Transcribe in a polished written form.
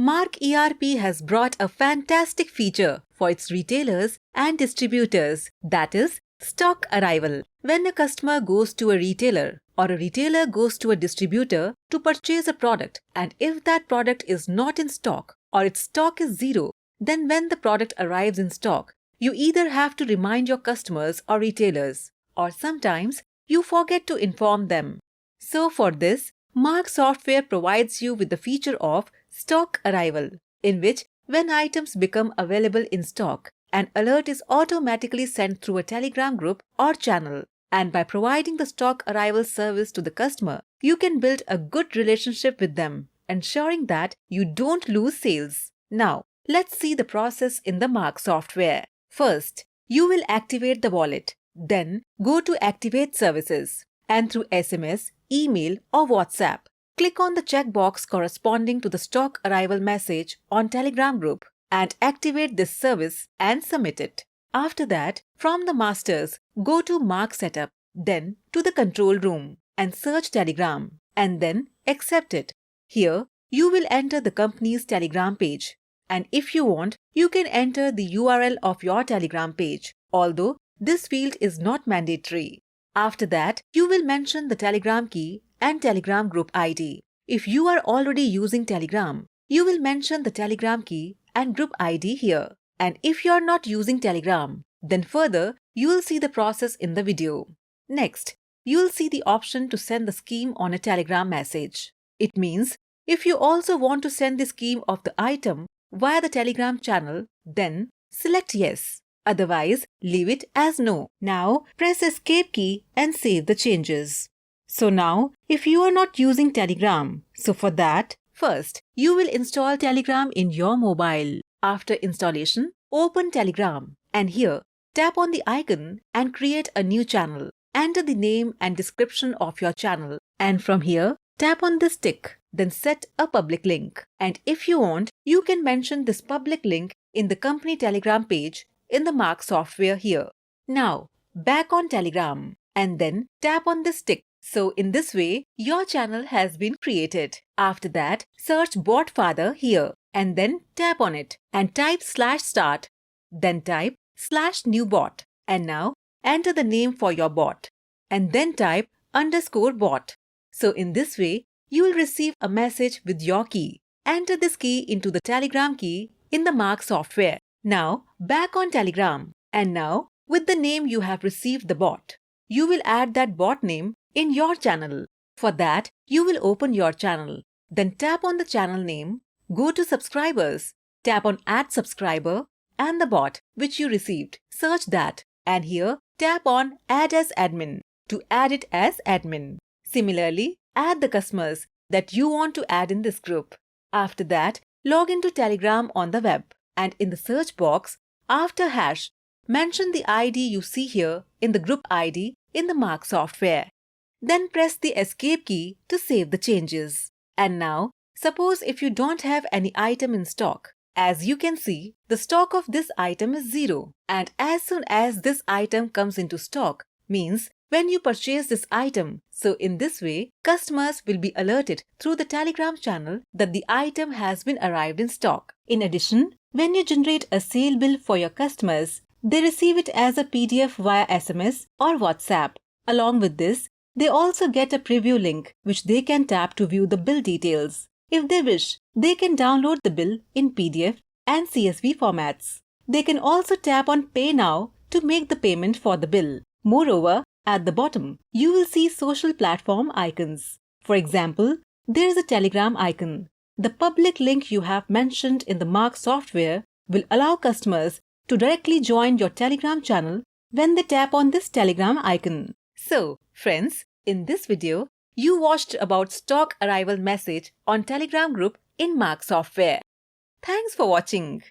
Marg ERP has brought a fantastic feature for its retailers and distributors, that is, stock arrival. When a customer goes to a retailer or a retailer goes to a distributor to purchase a product, and if that product is not in stock or its stock is zero, then when the product arrives in stock, you either have to remind your customers or retailers, or sometimes you forget to inform them. So for this, Marg software provides you with the feature of stock arrival, in which when items become available in stock, an alert is automatically sent through a Telegram group or channel. And by providing the stock arrival service to the customer, you can build a good relationship with them, ensuring that you don't lose sales. Now, let's see the process in the Marg software. First, you will activate the wallet. Then, go to Activate Services. And through SMS, email or WhatsApp, click on the checkbox corresponding to the stock arrival message on Telegram group and activate this service and submit it. After that, from the masters, go to Marg Setup, then to the control room and search Telegram and then accept it. Here, you will enter the company's Telegram page. And if you want, you can enter the URL of your Telegram page, although this field is not mandatory. After that, you will mention the Telegram key and Telegram group ID. If you are already using Telegram, you will mention the Telegram key and group ID here. And if you are not using Telegram, then further, you will see the process in the video. Next, you will see the option to send the scheme on a Telegram message. It means if you also want to send the scheme of the item via the Telegram channel, then select yes. Otherwise, leave it as no. Now, press Escape key and save the changes. So now, if you are not using Telegram, so for that, first, you will install Telegram in your mobile. After installation, open Telegram and here, tap on the icon and create a new channel. Enter the name and description of your channel and from here, tap on this tick. Then set a public link. And if you want, you can mention this public link in the company Telegram page in the Marg software here. Now, back on Telegram and then tap on this tick. So in this way, your channel has been created. After that, search bot father here and then tap on it and type /start. Then type /new bot and now enter the name for your bot and then type _bot. So in this way, you will receive a message with your key. Enter this key into the Telegram key in the Marg software. Now, back on Telegram and now with the name you have received the bot, you will add that bot name in your channel. For that, you will open your channel. Then tap on the channel name, go to subscribers, tap on add subscriber and the bot which you received. Search that and here tap on add as admin to add it as admin. Similarly, add the customers that you want to add in this group. After that, log into Telegram on the web and in the search box, after hash, mention the ID you see here in the group ID in the Marg software. Then press the escape key to save the changes. And now, suppose if you don't have any item in stock. As you can see, the stock of this item is 0. And as soon as this item comes into stock, means when you purchase this item. So in this way, customers will be alerted through the Telegram channel that the item has been arrived in stock. In addition, when you generate a sale bill for your customers, they receive it as a PDF via SMS or WhatsApp. Along with this, they also get a preview link which they can tap to view the bill details. If they wish, they can download the bill in PDF and CSV formats. They can also tap on Pay Now to make the payment for the bill. Moreover, at the bottom, you will see social platform icons. For example, there is a Telegram icon. The public link you have mentioned in the Marg software will allow customers to directly join your Telegram channel when they tap on this Telegram icon. So, friends, in this video, you watched about stock arrival message on Telegram group in Marg software. Thanks for watching.